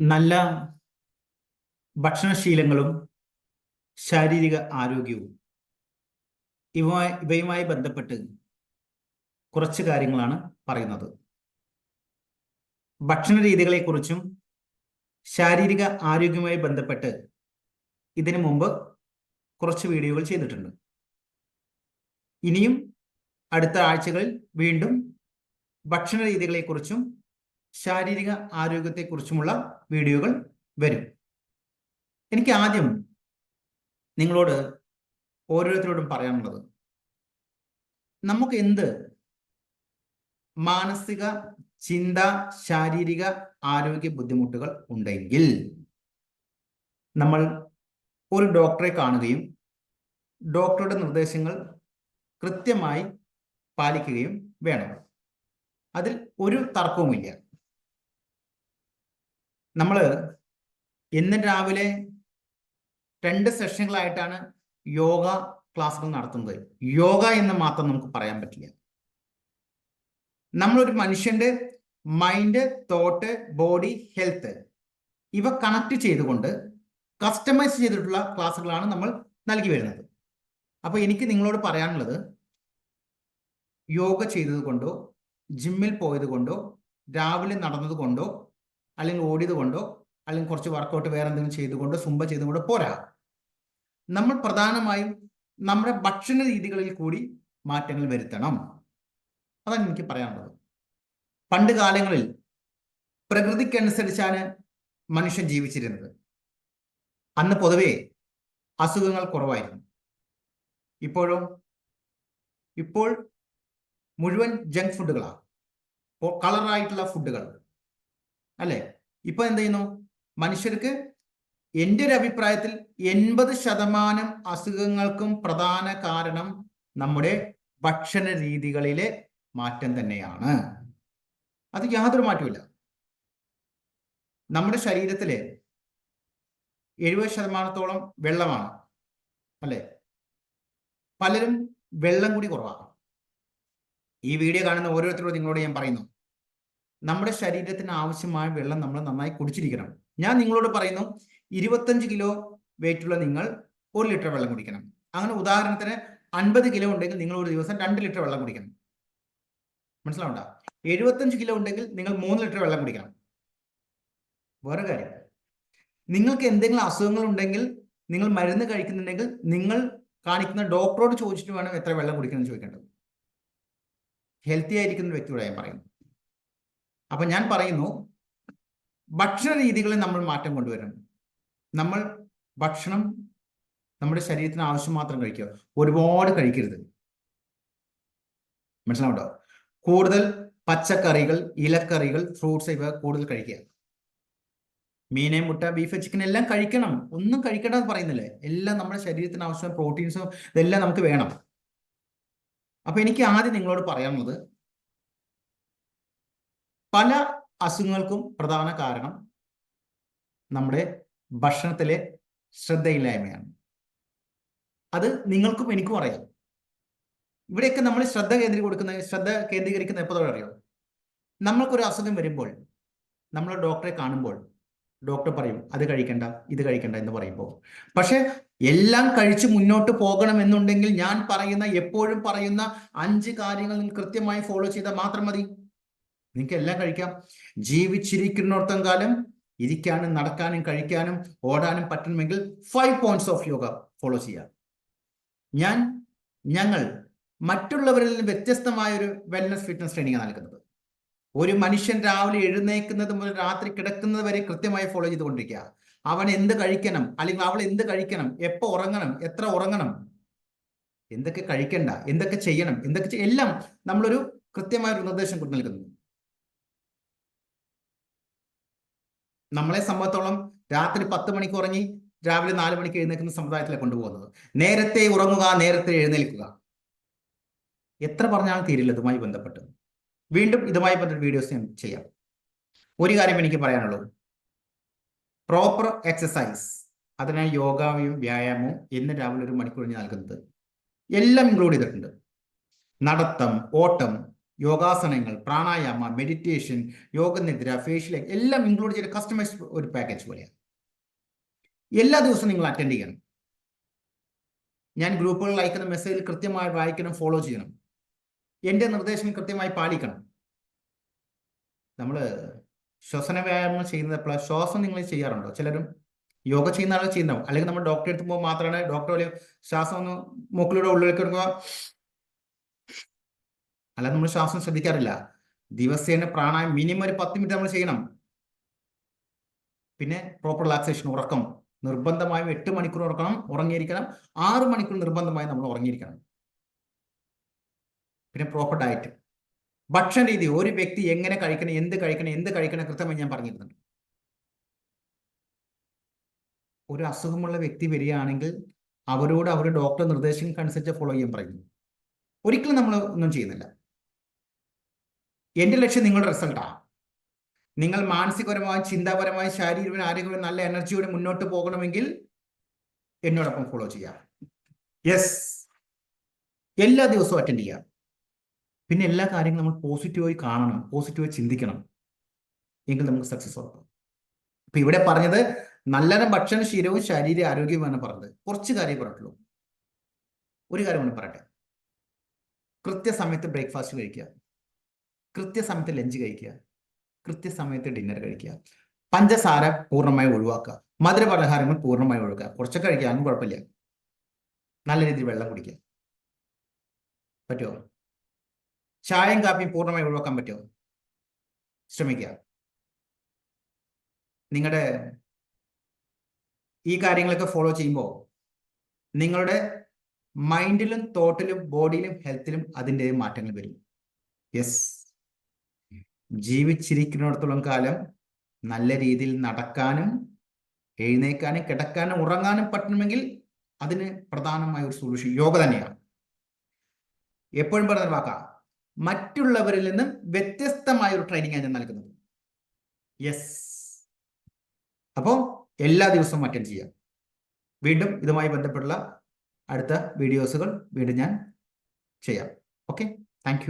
നല്ല ഭക്ഷണശീലങ്ങളും ശാരീരിക ആരോഗ്യവും ഇവയുമായി ബന്ധപ്പെട്ട് കുറച്ച് കാര്യങ്ങളാണ് പറയുന്നത്. ഭക്ഷണ രീതികളെക്കുറിച്ചും ശാരീരിക ആരോഗ്യവുമായി ബന്ധപ്പെട്ട് ഇതിനു മുമ്പ് കുറച്ച് വീഡിയോകൾ ചെയ്തിട്ടുണ്ട്. ഇനിയും അടുത്ത ആഴ്ചകളിൽ വീണ്ടും ഭക്ഷണ രീതികളെക്കുറിച്ചും ശാരീരിക ആരോഗ്യത്തെക്കുറിച്ചുമുള്ള വീഡിയോകൾ വരും. എനിക്ക് ആദ്യം നിങ്ങളോട് ഓരോരുത്തരോടും പറയാനുള്ളത്, നമുക്ക് എന്ത് മാനസിക, ചിന്ത, ശാരീരിക ആരോഗ്യ ബുദ്ധിമുട്ടുകൾ ഉണ്ടെങ്കിൽ നമ്മൾ ഒരു ഡോക്ടറെ കാണുകയും ഡോക്ടറുടെ നിർദ്ദേശങ്ങൾ കൃത്യമായി പാലിക്കുകയും വേണം. അതിൽ ഒരു തർക്കവുമില്ല. നമ്മൾ ഇന്ന് രാവിലെ 2 സെഷനുകളായിട്ടാണ് യോഗ ക്ലാസ്സുകൾ നടത്തുന്നത്. യോഗ എന്ന് മാത്രം നമുക്ക് പറയാൻ പറ്റില്ല. നമ്മളൊരു മനുഷ്യന്റെ മൈൻഡ്, തോട്ട്, ബോഡി, ഹെൽത്ത് ഇവ കണക്ട് ചെയ്തുകൊണ്ട് കസ്റ്റമൈസ് ചെയ്തിട്ടുള്ള ക്ലാസ്സുകളാണ് നമ്മൾ നൽകി വരുന്നത്. അപ്പോൾ എനിക്ക് നിങ്ങളോട് പറയാനുള്ളത്, യോഗ ചെയ്തത് കൊണ്ടോ ജിമ്മിൽ പോയത് കൊണ്ടോ രാവിലെ നടന്നത് കൊണ്ടോ അല്ലെങ്കിൽ ഓടിയത് കൊണ്ടോ അല്ലെങ്കിൽ കുറച്ച് വർക്കൗട്ട് വേറെ എന്തെങ്കിലും ചെയ്തുകൊണ്ടോ സുംബ ചെയ്തുകൊണ്ടോ പോരാ. നമ്മൾ പ്രധാനമായും നമ്മുടെ ഭക്ഷണ രീതികളിൽ കൂടി മാറ്റങ്ങൾ വരുത്തണം. അതാണ് എനിക്ക് പറയാനുള്ളത്. പണ്ട് കാലങ്ങളിൽ പ്രകൃതിക്കനുസരിച്ചാണ് മനുഷ്യൻ ജീവിച്ചിരുന്നത്. അന്ന് പൊതുവെ അസുഖങ്ങൾ കുറവായിരുന്നു. ഇപ്പോൾ മുഴുവൻ ജങ്ക് ഫുഡുകളാണ്, കളറായിട്ടുള്ള ഫുഡുകൾ അല്ലേ. ഇപ്പൊ എന്ത് ചെയ്യുന്നു മനുഷ്യർക്ക്? എൻ്റെ ഒരു അഭിപ്രായത്തിൽ 80% അസുഖങ്ങൾക്കും പ്രധാന കാരണം നമ്മുടെ ഭക്ഷണ രീതികളിലെ മാറ്റം തന്നെയാണ്. അത് യാതൊരു മാറ്റമില്ല. നമ്മുടെ ശരീരത്തിലെ 70% വെള്ളമാണ് അല്ലേ. പലരും വെള്ളം കൂടി കുറവാണ്. ഈ വീഡിയോ കാണുന്ന ഓരോരുത്തരോടും നിങ്ങളോട് ഞാൻ പറയുന്നു, നമ്മുടെ ശരീരത്തിന് ആവശ്യമായ വെള്ളം നമ്മൾ നന്നായി കുടിച്ചിരിക്കണം. ഞാൻ നിങ്ങളോട് പറയുന്നു, 25 കിലോ വെയിറ്റുള്ള നിങ്ങൾ 1 ലിറ്റർ വെള്ളം കുടിക്കണം. അങ്ങനെ ഉദാഹരണത്തിന് 50 കിലോ ഉണ്ടെങ്കിൽ നിങ്ങൾ ഒരു ദിവസം 2 ലിറ്റർ വെള്ളം കുടിക്കണം. മനസ്സിലാവണ്ട? 75 കിലോ ഉണ്ടെങ്കിൽ നിങ്ങൾ 3 ലിറ്റർ വെള്ളം കുടിക്കണം. വേറെ കാര്യം, നിങ്ങൾക്ക് എന്തെങ്കിലും അസുഖങ്ങൾ ഉണ്ടെങ്കിൽ, നിങ്ങൾ മരുന്ന് കഴിക്കുന്നുണ്ടെങ്കിൽ, നിങ്ങൾ കാണിക്കുന്ന ഡോക്ടറോട് ചോദിച്ചിട്ട് വേണം എത്ര വെള്ളം കുടിക്കണം എന്ന് ചോദിക്കേണ്ടത്. ഹെൽത്തി ആയിരിക്കുന്ന വ്യക്തിയോട് ഞാൻ പറയുന്നു. അപ്പൊ ഞാൻ പറയുന്നു, ഭക്ഷണ രീതികളിൽ നമ്മൾ മാറ്റം കൊണ്ടുവരണം. നമ്മൾ ഭക്ഷണം നമ്മുടെ ശരീരത്തിന് ആവശ്യം മാത്രം കഴിക്കുക, ഒരുപാട് കഴിക്കരുത്. മനസ്സിലാവുണ്ടോ? കൂടുതൽ പച്ചക്കറികൾ, ഇലക്കറികൾ, ഫ്രൂട്ട്സ് ഇവ കൂടുതൽ കഴിക്കുക. മീനെ, മുട്ട, ബീഫ്, ചിക്കൻ എല്ലാം കഴിക്കണം. ഒന്നും കഴിക്കണ്ടെന്ന് പറയുന്നില്ലേ. എല്ലാം നമ്മുടെ ശരീരത്തിന് ആവശ്യമായ പ്രോട്ടീൻസും ഇതെല്ലാം നമുക്ക് വേണം. അപ്പൊ എനിക്ക് ആദ്യം നിങ്ങളോട് പറയാനുള്ളത്, പല അസുഖങ്ങൾക്കും പ്രധാന കാരണം നമ്മുടെ ഭക്ഷണത്തിലെ ശ്രദ്ധയില്ലായ്മയാണ്. അത് നിങ്ങൾക്കും എനിക്കും അറിയാം. ഇവിടെയൊക്കെ നമ്മൾ ശ്രദ്ധ കേന്ദ്രീകരിക്കുന്ന എപ്പോഴും അറിയാം. നമ്മൾക്കൊരു അസുഖം വരുമ്പോൾ നമ്മൾ ഡോക്ടറെ കാണുമ്പോൾ ഡോക്ടർ പറയും അത് കഴിക്കണ്ട, ഇത് കഴിക്കണ്ട എന്ന് പറയുമ്പോൾ, പക്ഷെ എല്ലാം കഴിച്ച് മുന്നോട്ട് പോകണമെന്നുണ്ടെങ്കിൽ ഞാൻ എപ്പോഴും പറയുന്ന 5 കാര്യങ്ങൾ നിങ്ങൾ കൃത്യമായി ഫോളോ ചെയ്താൽ മാത്രം മതി. നിങ്ങൾക്ക് എല്ലാം കഴിക്കാം. ജീവിച്ചിരിക്കുന്നിടത്തോളം കാലം ഇരിക്കാനും നടക്കാനും കഴിക്കാനും ഓടാനും പറ്റണമെങ്കിൽ 5 പോയിന്റ്സ് ഓഫ് യോഗ ഫോളോ ചെയ്യാം. ഞങ്ങൾ മറ്റുള്ളവരിൽ നിന്ന് വ്യത്യസ്തമായ ഒരു വെൽനസ് ഫിറ്റ്നസ് ട്രെയിനിങ് നൽകുന്നത്. ഒരു മനുഷ്യൻ രാവിലെ എഴുന്നേൽക്കുന്നത് മുതൽ രാത്രി കിടക്കുന്നത് വരെ കൃത്യമായി ഫോളോ ചെയ്തുകൊണ്ടിരിക്കുക. അവൻ എന്ത് കഴിക്കണം, അല്ലെങ്കിൽ അവൾ എന്ത് കഴിക്കണം, എപ്പോൾ ഉറങ്ങണം, എത്ര ഉറങ്ങണം, എന്തൊക്കെ കഴിക്കണ്ട, എന്തൊക്കെ ചെയ്യണം, എല്ലാം നമ്മളൊരു കൃത്യമായ ഒരു നിർദ്ദേശം കൊണ്ട് നൽകുന്നു. നമ്മളെ സംബന്ധിച്ചോളം രാത്രി 10 മണിക്ക് ഉറങ്ങി രാവിലെ 4 മണിക്ക് എഴുന്നേൽക്കുന്ന സമുദായത്തിലേക്ക് കൊണ്ടുപോകുന്നത്. നേരത്തെ ഉറങ്ങുക, നേരത്തെ എഴുന്നേൽക്കുക. എത്ര പറഞ്ഞാലും തീരില്ല ഇതുമായി ബന്ധപ്പെട്ട്. വീണ്ടും ഇതുമായി ബന്ധപ്പെട്ട വീഡിയോസ് ഞാൻ ചെയ്യാം. ഒരു കാര്യം എനിക്ക് പറയാനുള്ളൂ, പ്രോപ്പർ എക്സസൈസ്, അതിനായി യോഗയും വ്യായാമവും ഇന്ന് രാവിലെ 1 മണിക്കൂർ നൽകുന്നത് എല്ലാം ഇൻക്ലൂഡ് ചെയ്തിട്ടുണ്ട്. നടത്തം, ഓട്ടം, യോഗാസനങ്ങൾ, പ്രാണായാമ, മെഡിറ്റേഷൻ, യോഗനിദ്ര, ഫേഷ്യൽ എല്ലാം ഇൻക്ലൂഡ് ചെയ്ത കസ്റ്റമൈസ് ഒരു പാക്കേജ് പോലെയാണ്. എല്ലാ ദിവസവും നിങ്ങൾ അറ്റൻഡ് ചെയ്യണം. ഞാൻ ഗ്രൂപ്പുകളിൽ അയക്കുന്ന മെസ്സേജിൽ കൃത്യമായി വായിക്കണം, ഫോളോ ചെയ്യണം. എൻ്റെ നിർദ്ദേശങ്ങൾ കൃത്യമായി പാലിക്കണം. നമ്മൾ ശ്വസന വ്യായാമം ചെയ്യുന്നത് എപ്പോഴാണ്? ശ്വാസം നിങ്ങൾ ചെയ്യാറുണ്ടോ? ചിലരും യോഗ ചെയ്യുന്ന ആളുകൾ ചെയ്യുന്നുണ്ടാവും. അല്ലെങ്കിൽ നമ്മൾ ഡോക്ടറെ എത്തുമ്പോൾ മാത്രമാണ് ഡോക്ടർ പോലെ ശ്വാസം ഒന്ന് മൂക്കിലൂടെ ഉള്ളിലേക്ക് എടുക്കുക, അല്ലാതെ നമ്മൾ ശ്വാസം ശ്രദ്ധിക്കാറില്ല. ദിവസേന പ്രാണായാമം മിനിമം ഒരു 10 മിനിറ്റ് നമ്മൾ ചെയ്യണം. പിന്നെ പ്രോപ്പർ റിലാക്സേഷൻ, ഉറക്കം നിർബന്ധമായും 8 മണിക്കൂർ ഉറങ്ങിയിരിക്കണം. 6 മണിക്കൂർ നിർബന്ധമായും നമ്മൾ ഉറങ്ങിയിരിക്കണം. പിന്നെ പ്രോപ്പർ ഡയറ്റ്, ഭക്ഷണ രീതി, ഒരു വ്യക്തി എങ്ങനെ കഴിക്കണം, എന്ത് കഴിക്കണം കൃത്യമായി ഞാൻ പറഞ്ഞിരുന്നുണ്ട്. ഒരു അസുഖമുള്ള വ്യക്തി വരികയാണെങ്കിൽ അവരോട് അവരുടെ ഡോക്ടർ നിർദ്ദേശങ്ങൾക്കനുസരിച്ച് ഫോളോ ചെയ്യാൻ പറയുന്നു. ഒരിക്കലും നമ്മൾ ഒന്നും ചെയ്യുന്നില്ല. എൻ്റെ ലക്ഷ്യം നിങ്ങളുടെ റിസൾട്ടാണ്. നിങ്ങൾ മാനസികപരമായി, ചിന്താപരമായി, ശാരീരികവും ആരോഗ്യവും നല്ല എനർജിയോടെ മുന്നോട്ട് പോകണമെങ്കിൽ എന്നോടൊപ്പം ഫോളോ ചെയ്യാം. യെസ്, എല്ലാ ദിവസവും അറ്റൻഡ് ചെയ്യാം. പിന്നെ എല്ലാ കാര്യങ്ങളും നമ്മൾ പോസിറ്റീവായി കാണണം, പോസിറ്റീവായി ചിന്തിക്കണം, എങ്കിൽ നമുക്ക് സക്സസ് ഉറപ്പാണ്. അപ്പൊ ഇവിടെ പറഞ്ഞത് നല്ലൊരു ഭക്ഷണശീലവും ശാരീരിക ആരോഗ്യവുമാണ് പറഞ്ഞത്. കുറച്ച് കാര്യം പറഞ്ഞിട്ടുള്ളൂ. ഒരു കാര്യം കൂടി പറയട്ടെ. കൃത്യസമയത്ത് ബ്രേക്ക്ഫാസ്റ്റ് കഴിക്കുക, കൃത്യസമയത്ത് ലഞ്ച് കഴിക്കുക, കൃത്യസമയത്ത് ഡിന്നർ കഴിക്കുക. പഞ്ചസാര പൂർണ്ണമായി ഒഴിവാക്കുക, മധുരപലഹാരങ്ങൾ പൂർണ്ണമായി ഒഴിവാക്കുക. കുറച്ചൊക്കെ കഴിക്കുക, അതൊന്നും കുഴപ്പമില്ല. നല്ല രീതിയിൽ വെള്ളം കുടിക്കുക. പറ്റുമോ? ചായയും കാപ്പിയും പൂർണ്ണമായി ഒഴിവാക്കാൻ പറ്റുമോ? ശ്രമിക്കുക. നിങ്ങളുടെ ഈ കാര്യങ്ങളൊക്കെ ഫോളോ ചെയ്യുമ്പോൾ നിങ്ങളുടെ മൈൻഡിലും തോട്ടിലും ബോഡിയിലും ഹെൽത്തിലും അതിൻ്റെ മാറ്റങ്ങൾ വരും. യെസ്, ജീവിച്ചിരിക്കുന്നിടത്തോളം കാലം നല്ല രീതിയിൽ നടക്കാനും എഴുന്നേക്കാനും കിടക്കാനും ഉറങ്ങാനും പറ്റണമെങ്കിൽ അതിന് പ്രധാനമായ ഒരു സൊല്യൂഷൻ യോഗ തന്നെയാണ്. എപ്പോഴും പറഞ്ഞ വാക്കാണ്, മറ്റുള്ളവരിൽ നിന്നും വ്യത്യസ്തമായ ഒരു ട്രെയിനിങ് ഞാൻ നൽകുന്നത്. യെസ്, അപ്പോൾ എല്ലാ ദിവസവും അറ്റൻഡ് ചെയ്യാം. വീണ്ടും ഇതുമായി ബന്ധപ്പെട്ടുള്ള അടുത്ത വീഡിയോസുകൾ വീണ്ടും ഞാൻ ചെയ്യാം. Okay, thank you.